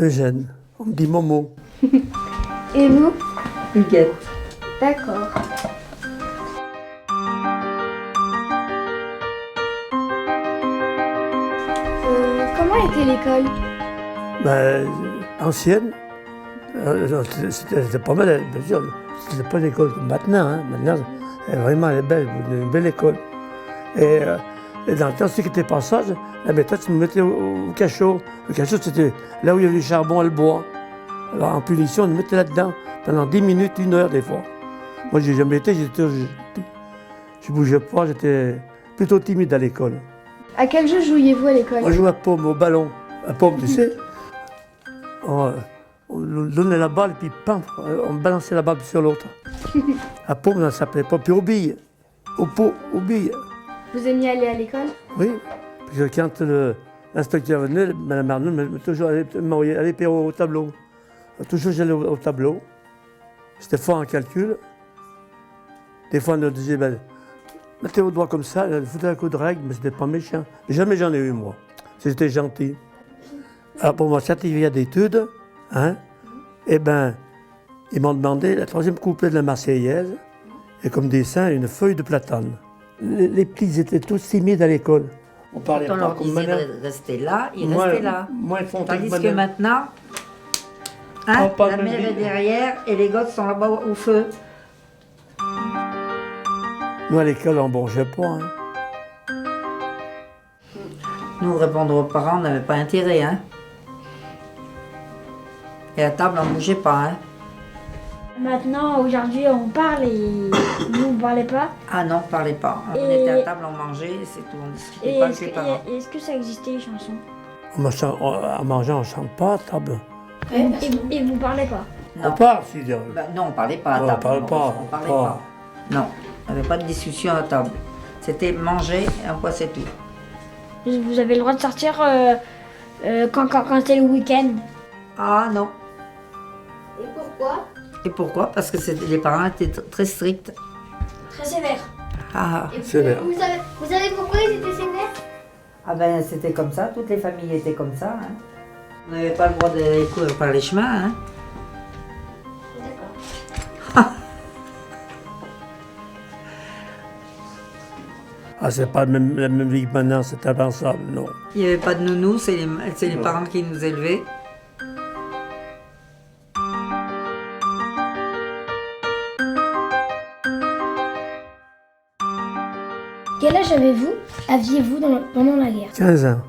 Eugène. On me dit Momo. Et vous? Huguette. D'accord. Comment était l'école? Ben, ancienne. C'était pas mal, bien sûr. C'était pas une école comme maintenant. Hein. Maintenant, vraiment, elle est belle, une belle école. Et dans le temps, ce qui était passage, la méthode, tu me mettais au cachot. Le cachot, c'était là où il y avait du charbon et le bois. Alors, en punition, on me mettait là-dedans pendant 10 minutes, 1 heure des fois. Moi, j'ai jamais été, je bougeais pas, j'étais plutôt timide à l'école. À quel jeu jouiez-vous à l'école? On jouait à paume, au ballon. À paume, tu sais. On donnait la balle, puis pam, on balançait la balle sur l'autre. À paume, ça s'appelait pas. Puis aux billes. Au pot, aux billes. Vous aimiez aller à l'école? Oui. Parce que quand l'inspecteur venait, Mme Arnaud me toujours allait au tableau. Toujours j'allais au tableau. J'étais fort en calcul. Des fois, on nous disait, ben, mettez vos doigts comme ça, foutez un coup de règle, mais c'était pas méchant. Jamais j'en ai eu, moi. C'était gentil. Alors, pour mon certificat d'études, hein, eh ben, ils m'ont demandé la 3e couplet de la Marseillaise, et comme dessin, une feuille de platane. Les petits étaient tous timides à l'école. On parlait Quand on pas leur comme disait maintenant. de rester là, ils Moi, restaient là. moi, ils font Tandis comme que maintenant, hein, Oh, pas la même mère est vie. derrière et les gosses sont là-bas au feu. Nous, à l'école, on ne bongeait pas. Hein. Nous, répondre aux parents, on n'avait pas intérêt. Hein. Et à table, on ne bougeait pas. Hein. Maintenant, aujourd'hui, on parle et vous ne parlez pas. Ah non, on ne parlait pas. On Et- était à table, on mangeait, c'est tout. On ne discutait Et pas est-ce avec que, les parents. est-ce que ça existait, les chansons? En mangeant, on ne chante pas à table. Et vous parlez pas? Non. On parle, si. Bah, non, on ne parlait pas à Non, table. on parlait non, pas, on parlait pas. pas. Non, il n'y avait pas de discussion à table. C'était manger et un point, c'est tout. Vous avez le droit de sortir quand c'est le week-end. Ah non. Et pourquoi? Et pourquoi? Parce que les parents étaient très stricts. Très sévère. Ah, C'est vrai. Vous savez pourquoi ils étaient sévères? ah ben c'était comme ça, toutes les familles étaient comme ça. Hein. On n'avait pas le droit d'aller courir par les chemins. Hein. D'accord. Ah, c'est pas la même vie que maintenant, c'est impensable, non. Il n'y avait pas de nounou, c'est les parents qui nous élevaient. Quel âge aviez-vous pendant la guerre? 15 ans.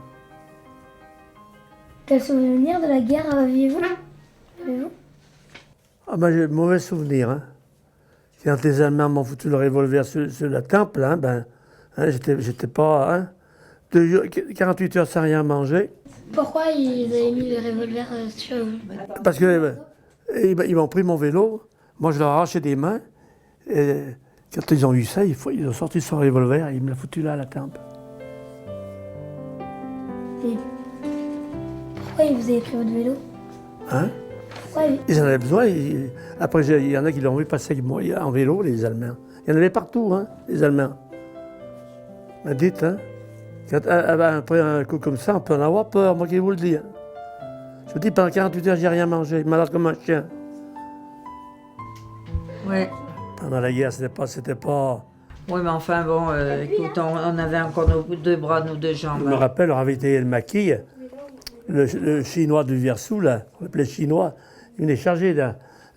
Quel souvenir de la guerre aviez-vous? Ah ben, j'ai de mauvais souvenirs. Hein. Quand les Allemands m'ont foutu le revolver sur la tempe, hein, ben, hein, j'étais pas... Hein, 48 heures sans rien manger. Pourquoi ils avaient mis le revolver sur vous? Parce que ils m'ont pris mon vélo, moi je leur ai arraché des mains, et quand ils ont eu ça, ils ont sorti son revolver et ils me l'ont foutu là à la tempe. Et pourquoi ils vous avez pris votre vélo? Hein? Pourquoi Ils en avaient besoin. Après, il y en a qui l'ont vu passer avec moi en vélo, les Allemands. Il y en avait partout, hein, les Allemands. Mais dites, hein, après un coup comme ça, on peut en avoir peur, moi qui vous le dis. Hein. Je vous dis, pendant 48 heures, j'ai rien mangé, malade comme un chien. Ouais. Pendant la guerre, c'était pas... Oui, mais enfin bon, écoute, on avait encore nos 2 bras, nos 2 jambes. Je me rappelle, on avait été le maquis, le chinois du Versou, là, on l'appelait chinois, il venait charger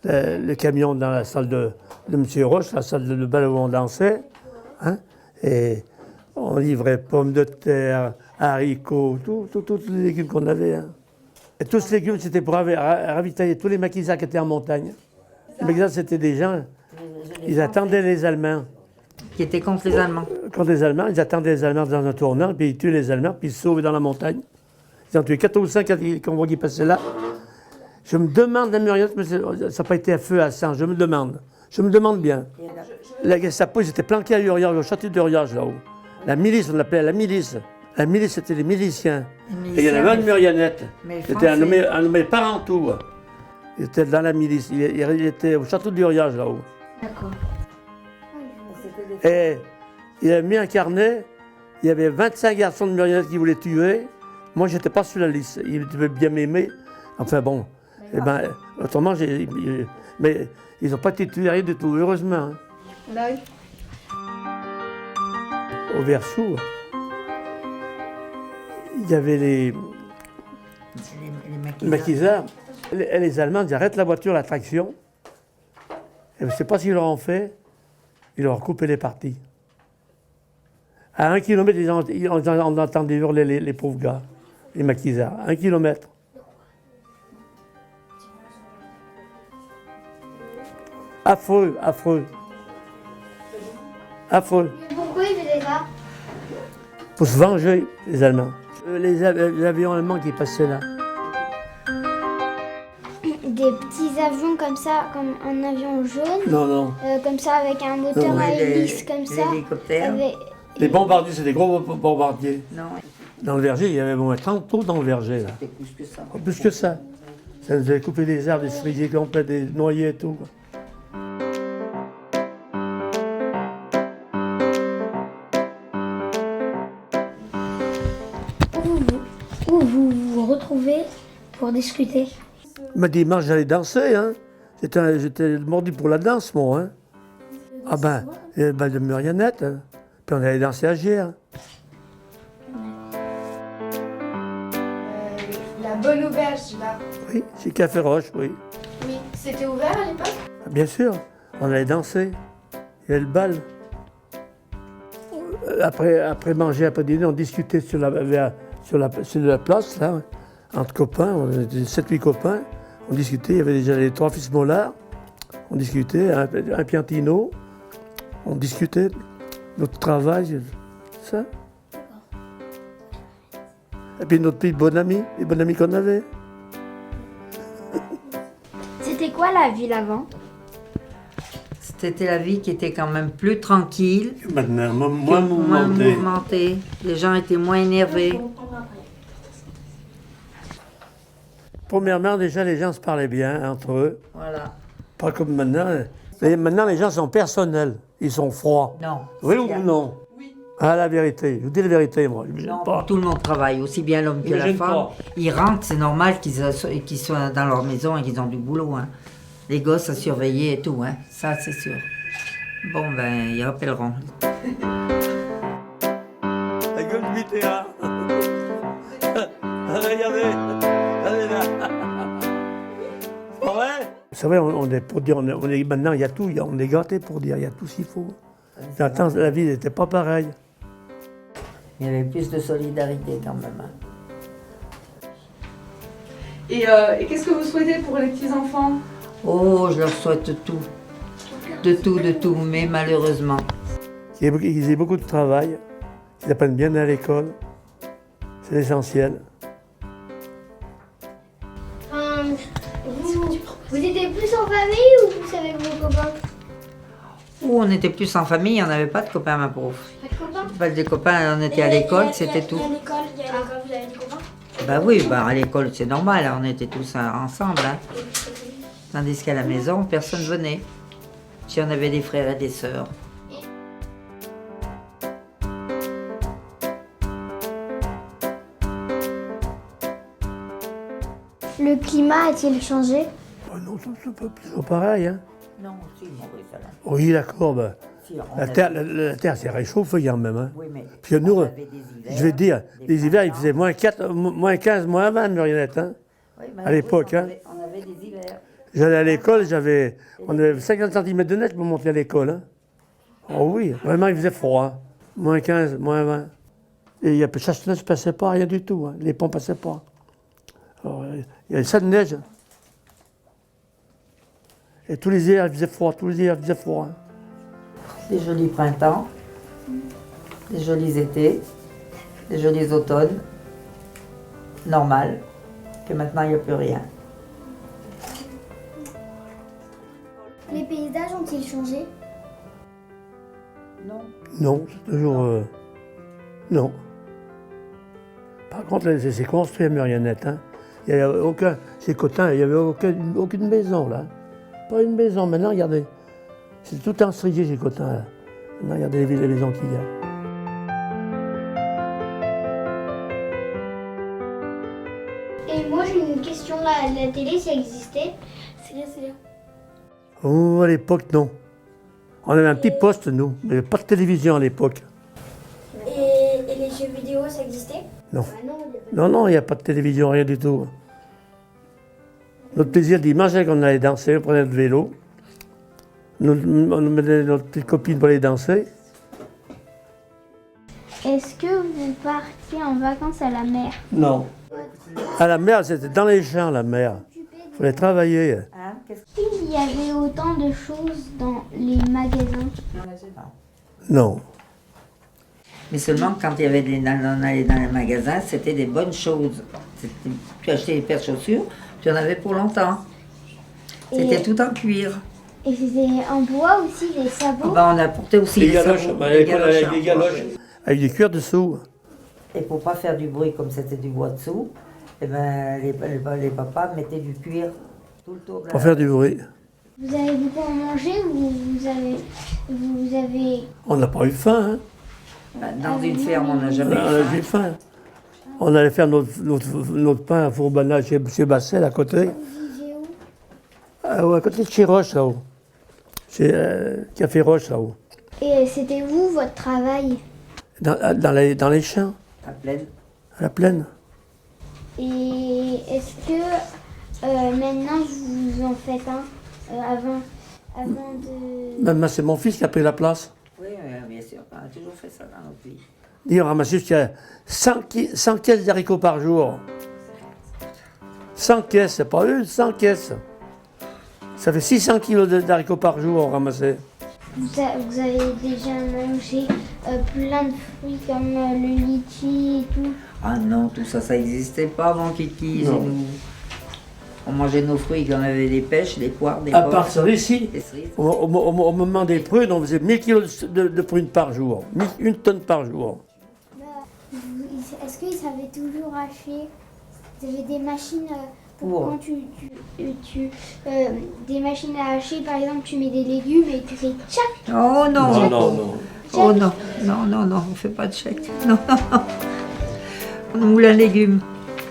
le camion dans la salle de M. Roche, la salle de bal où on dansait, hein, et on livrait pommes de terre, haricots, tous les légumes qu'on avait. Hein. Et tous ces légumes, c'était pour ravitailler tous les maquisards qui étaient en montagne. Les maquisards, c'était des gens, ils attendaient les Allemands. Qui étaient contre les Allemands. Contre les Allemands, ils attendaient les Allemands dans un tournant, puis ils tuaient les Allemands, puis ils se sauvaient dans la montagne. Ils ont tué 4 ou 5 convois qui passaient là. Je me demande, la Muriette, mais ça n'a pas été à feu à sang, je me demande bien. La Gestapo, ils étaient planqués à Uriage, au château d'Uriage, là-haut. La milice, on l'appelait la milice. La milice, c'était les miliciens. Et il y en avait un de Murianette, qui était un nommé Parentou. Il était dans la milice, il était au château d'Uriage, là-haut. D'accord. Et il a mis un carnet, il y avait 25 garçons de Murianette qui voulaient tuer. Moi, je n'étais pas sur la liste. Il devait bien m'aimer. Enfin bon, eh ben, autrement, mais ils n'ont pas été tués rien du tout, heureusement. Hein. Bah oui. Au Verchou, il y avait les maquisards. Les Allemands, ils arrêtent la voiture, la traction. Et je ne sais pas ce qu'ils leur ont fait. Ils leur ont coupé les parties. À 1 kilomètre, on entendait hurler les pauvres gars, les maquisards. 1 kilomètre. Affreux, affreux. Affreux. Pourquoi ils faisaient ça? Pour se venger, les Allemands. Les avions allemands qui passaient là. Des petits avions comme ça, comme un avion jaune, Non, non. comme ça avec un moteur Non, à les- hélice comme ça. l'hélicoptère. avec- Les bombardiers, c'est des gros bombardiers. Non, Dans le verger, il y avait au moins 30 trous dans le verger, là. c'était plus que ça. Plus que ça. Ça nous avait coupé des arbres, des cerisiers complets, des noyers et tout. Quoi. Où vous vous retrouvez pour discuter. Mais dimanche, j'allais danser, hein. J'étais mordu pour la danse, moi, hein. Ah ben, et ben de Murionnette, hein. Puis on allait danser à Gier. La bonne auberge, là. Oui, c'est Café Roche, oui. Oui. C'était ouvert à l'époque? Bien sûr, on allait danser. Il y avait le bal. Après manger, après dîner, on discutait sur la place, là, entre copains. On était 7-8 copains. On discutait, il y avait déjà les 3 fils Mollard. On discutait, un piantino. On discutait notre travail, ça. Et puis notre petit bon ami, les bons amis qu'on avait. C'était quoi la ville avant? C'était la vie qui était quand même plus tranquille, Maintenant, moins moins mouvementée. Les gens étaient moins énervés. Premièrement, déjà, les gens se parlaient bien entre eux. Voilà. Pas comme maintenant. Maintenant, les gens sont personnels. Ils sont froids. Non. Oui ou non? Oui. Ah, la vérité. Je vous dis la vérité, moi. Je me gêne Non, pas. tout le monde travaille, aussi bien l'homme Je que me la gêne femme. pas. Ils rentrent, c'est normal qu'ils soient dans leur maison et qu'ils ont du boulot. Hein. Les gosses à surveiller et tout, hein. Ça c'est sûr. Bon, ben, ils rappelleront. La gueule du Mitterrand. Regardez. Regardez là. C'est pas vrai? C'est vrai, on est pour dire, maintenant, il y a tout. On est gâtés pour dire, il y a tout ce qu'il faut. Attends, la vie n'était pas pareille. Il y avait plus de solidarité quand même. Hein. Et qu'est-ce que vous souhaitez pour les petits-enfants? Oh, je leur souhaite tout. De tout, mais malheureusement. Qu'ils aient beaucoup de travail, qu'ils apprennent bien à l'école. C'est l'essentiel. Vous étiez plus en famille ou plus avec vos copains? Où on était plus en famille, on n'avait pas de copains, ma pauvre. Pas de copains? Pas des copains, on était à l'école, c'était tout. Il y a l'école, vous avez des copains? Bah oui, bah à l'école c'est normal, on était tous ensemble. Hein. Tandis qu'à la maison, personne venait. Si on avait des frères et des sœurs. Le climat a-t-il changé? Oh non, c'est toujours pareil. Hein. Non, si, Maurice, alors. Oui, d'accord. Ben, Si, on la avait- terre s'est réchauffée quand même. Hein. Oui, mais Puis nous, on avait des hivers, je vais te dire, des les hivers, il printemps. faisait moins 4, moins 15, moins 20, Murionnette. Hein. Oui, mais à l'époque, on hein. avait- On avait des hivers. J'allais à l'école, on avait 50 cm de neige pour monter à l'école. Hein. Oh oui, vraiment, il faisait froid. Hein. Moins 15, moins 20. Et il y a chasse neige ne passait pas, rien du tout. Hein. Les ponts ne passaient pas. Alors, il y avait ça de neige. Et tous les hivers, il faisait froid, tous les hivers, il faisait froid. Hein. Des jolis printemps, des jolis étés, des jolis automnes. Normal. Que maintenant, il n'y a plus rien. Les paysages ont-ils changé? Non. Non, c'est toujours. Non. Par contre, là, c'est construit à Murionnette. Hein. Il n'y avait aucun. Ces Cotins, il n'y avait aucune maison, là. Pas une maison. Maintenant, regardez. C'est tout enstrié, ces Cotins, là. Maintenant, regardez les maisons qu'il y a. Et moi j'ai une question là. la télé, ça existait? C'est là. Oh, à l'époque, non. On avait un petit poste, nous, mais il n'y avait pas de télévision à l'époque. Et les jeux vidéo, ça existait? Non. Ah non, il y avait- Non, il n'y a pas de télévision, rien du tout. Notre plaisir le dimanche, c'est qu'on allait danser, on prenait le vélo. On nous mettait notre petite copine pour aller danser. Est-ce que vous partiez en vacances à la mer? Non. À la mer, c'était dans les champs, la mer. Il fallait travailler. Hein? Qu'est-ce Il y avait autant de choses dans les magasins. Non. Mais seulement quand il y avait on allait dans les magasins, c'était des bonnes choses. Tu achetais des paires de chaussures, tu en avais pour longtemps. C'était Et- tout en cuir. Et c'était en bois aussi, les sabots. On apportait aussi Les des galoches, sabots, bah, des avec galoches les en galoches. bois. Avec des cuirs dessous. Et pour pas faire du bruit comme c'était du bois dessous, eh ben, les papas mettaient du cuir tout le tour de la... Pour faire du bruit. Vous avez beaucoup à manger ou vous avez... On n'a pas eu faim, hein. Dans une ferme, on n'a On jamais a eu faim. On allait faire notre pain à Fourbana chez Bassel, à côté. À côté de chez Roche, là-haut. Chez Café Roche, là-haut. Et c'était où votre travail? Dans les champs, à plaine. à la plaine. Et est-ce que maintenant vous en faites un avant de... Même c'est mon fils qui a pris la place. Oui, bien sûr, on a toujours fait ça dans notre pays. Dis, on ramassait jusqu'à 100 caisses d'haricots par jour. 100 caisses, c'est pas une, 100 caisses. Ça fait 600 kilos d'haricots par jour, on ramassait. Vous avez déjà mangé plein de fruits comme le litchi et tout. Ah non, tout ça, ça n'existait pas avant Kiki. Non. On mangeait nos fruits, on avait des pêches, des poires, des À pommes, part ça, ici, des cerises. au moment des prunes, on faisait 1000 kilos de prunes par jour. 1 tonne par jour. Est-ce qu'ils savaient toujours hacher? Vous avez des machines pour Ouais. quand des machines à hacher, par exemple, tu mets des légumes et tu fais tchac. Oh non, non. Oh non, non, on fait pas de chèque. Non, on moule un légume.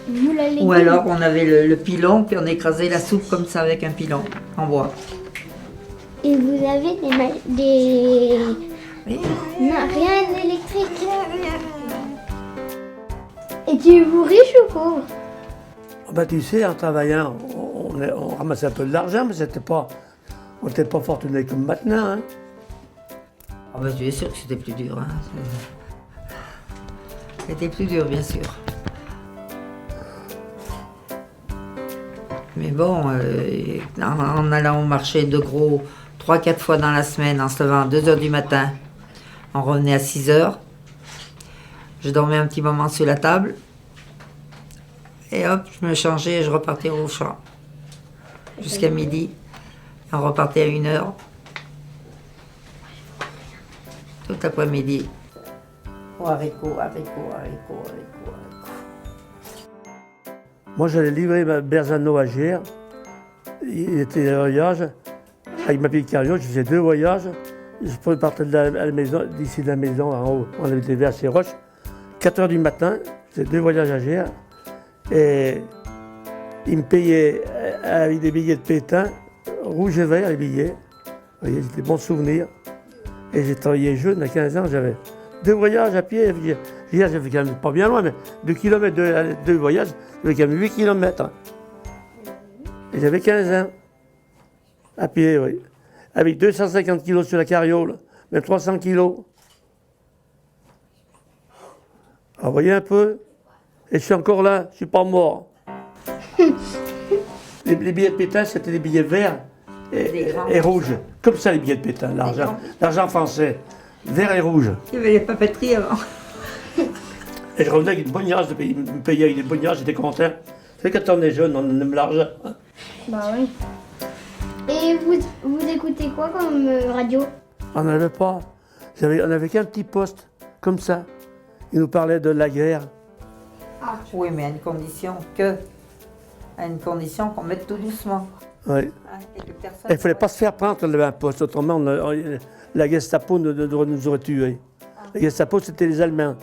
Moule à légumes. Ou alors on avait le pilon, puis on écrasait la soupe comme ça avec un pilon en bois. Et vous avez des... Oui. Non, rien d'électrique. Et tu vous riche ou pauvre? Ben, tu sais, en travaillant, on ramassait un peu de l'argent, mais on n'était pas fortuné comme maintenant. Hein. Ah ben, tu es sûr que c'était plus dur. Hein. C'était plus dur, bien sûr. Mais bon, en allant au marché de gros 3-4 fois dans la semaine, en se levant à 2 h du matin, on revenait à 6 h. Je dormais un petit moment sur la table. Et hop, je me changeais et je repartais au champ. Jusqu'à midi. On repartait à 1 h. Tout l'après-midi. Haricots. Moi, j'allais livrer ma Berzano à Gers. Il était en voyage. Avec ma petite carriole, je faisais 2 voyages. Je partais de la maison, d'ici de la maison en haut. On avait vers ces roches. 4 h du matin, je faisais 2 voyages à Gers. Et il me payait avec des billets de pétain, rouge et vert, les billets. Vous voyez, c'était des bons souvenirs. Et j'ai travaillé jeune, à 15 ans, j'avais 2 voyages à pied. Hier, j'avais quand même pas bien loin, mais 2 km, 2 voyages, j'avais quand même 8 km. Et j'avais 15 ans. À pied, oui. Avec 250 kilos sur la carriole, même 300 kilos. Alors, vous voyez un peu? Et je suis encore là, je ne suis pas mort. Les billets de pétain, c'était des billets verts et rouges. Comme ça, les billets de pétain, l'argent français. Vert et rouge. Il y avait les papeteries avant. Et je revenais avec une bognage, il me payait avec des bognages, j'étais content. C'est quand on est jeune, on aime l'argent. Hein. Bah oui. Et vous écoutez quoi comme radio? On n'avait pas. On n'avait qu'un petit poste, comme ça. Il nous parlait de la guerre. Oui, mais à une condition qu'on mette tout doucement. Oui. Hein, et que personne... Il ne fallait pas se faire prendre quand on avait un poste, autrement la Gestapo nous aurait tués. La Gestapo, c'était les Allemands.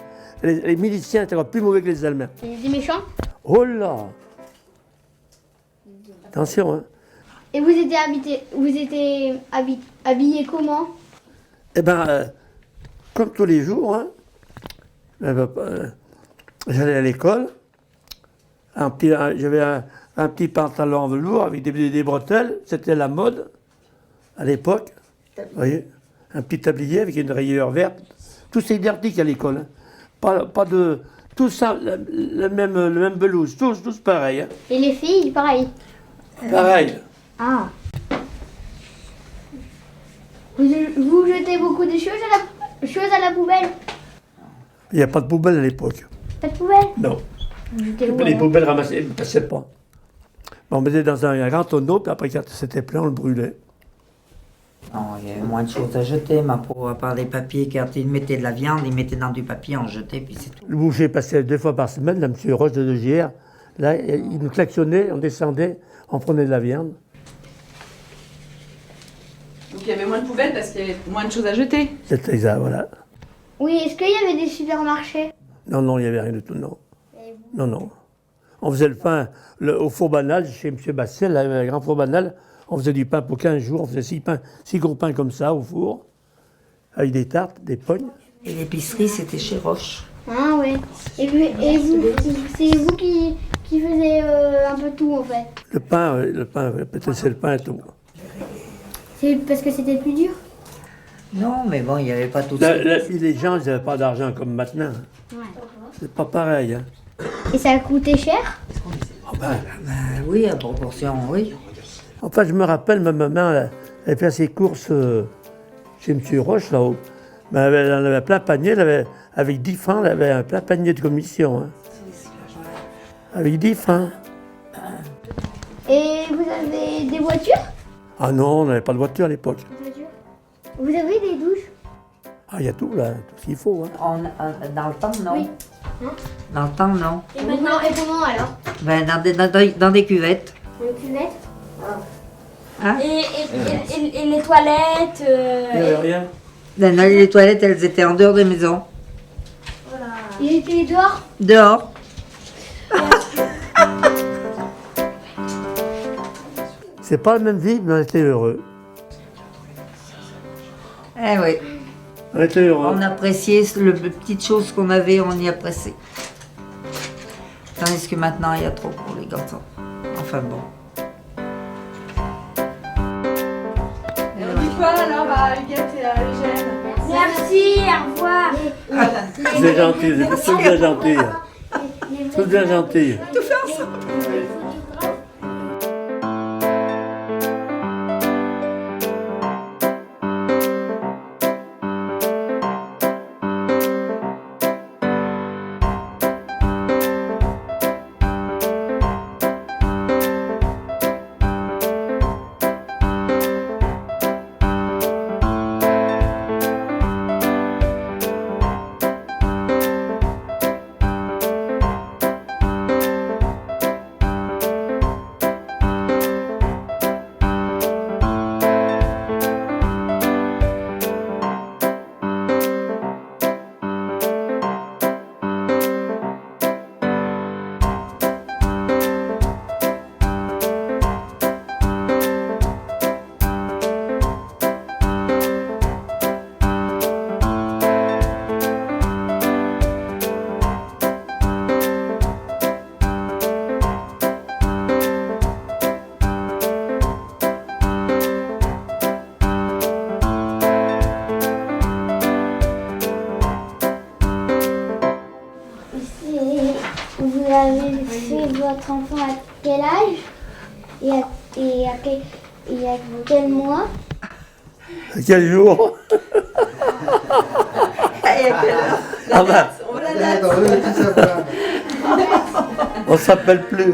Les miliciens étaient encore plus mauvais que les Allemands. Des méchants? Oh là! Attention, hein. Et vous étiez habillé comment? Eh bien, comme tous les jours, hein, j'allais à l'école. J'avais un petit pantalon en velours avec des bretelles. C'était la mode à l'époque. Vous voyez, un petit tablier avec une rayure verte. Tout c'est identique à l'école. Hein. Pas de... Tout ça, le même blouse. Tous pareil. Hein. Et les filles, pareil. Pareil. Ah. Vous jetez beaucoup de choses à la poubelle? Il n'y a pas de poubelle à l'époque. Pas de poubelle? Non. Vous jetez où, Les alors? poubelles ramassaient, ne passaient pas. On mettait dans un grand tonneau, puis après, quand c'était plein, on le brûlait. Non, il y avait moins de choses à jeter, ma peau, à part des papiers. Quand ils mettaient de la viande, ils mettaient dans du papier, on jetait, puis c'est tout. Le boucher passait 2 fois par semaine, là, M. Roche de JR. Là, il nous klaxonnait, on descendait, on prenait de la viande. Donc il y avait moins de poubelles parce qu'il y avait moins de choses à jeter. C'était exact, voilà. Oui, est-ce qu'il y avait des supermarchés? Non, il n'y avait rien du tout, non. Non. On faisait le pain au four banal, chez M. Bastiel, le grand four banal. On faisait du pain pour 15 jours, on faisait 6 gros pains comme ça au four, avec des tartes, des pognes. Et l'épicerie, c'était chez Roche. Ah ouais. Et vous, c'est vous qui faisiez un peu tout en fait? Le pain, peut-être c'est le pain et tout. C'est parce que c'était plus dur? Non, mais bon, il n'y avait pas tout Là, ça. les gens, ils n'avaient pas d'argent comme maintenant. Ouais. C'est pas pareil. Hein. Et ça a coûté cher? Ah ben, Oui, à proportion, oui. enfin, je me rappelle, ma maman, elle fait ses courses chez M. Roche, là-haut. Ben, elle en avait plein panier, avec 10 francs, elle avait un plein panier de commission. Hein. Avec 10 francs. Et vous avez des voitures? Ah non, on n'avait pas de voiture à l'époque. Vous avez des douches? Ah, il y a tout, là, tout ce qu'il faut. Hein. Dans le temps, non. Oui. Dans le temps, non. Et maintenant, et comment alors? Ben, dans des cuvettes. Une cuvette? Et les toilettes Il n'y avait rien. Ben, les toilettes, elles étaient en dehors des maisons. Il était dehors? Dehors. C'est pas la même vie, mais on était heureux. Eh oui. On était heureux. On appréciait les petites choses qu'on avait, on y appréciait. Tandis que maintenant, il y a trop pour les garçons. Enfin bon. Et on dit quoi alors, Huguette et Eugène? Merci, au revoir. Vous êtes gentils, vous êtes tous bien gentils. Tous bien gentils. Vous avez fait votre enfant à quel âge? Et à quel mois? Quel jour? Ah ben, on s'appelle plus.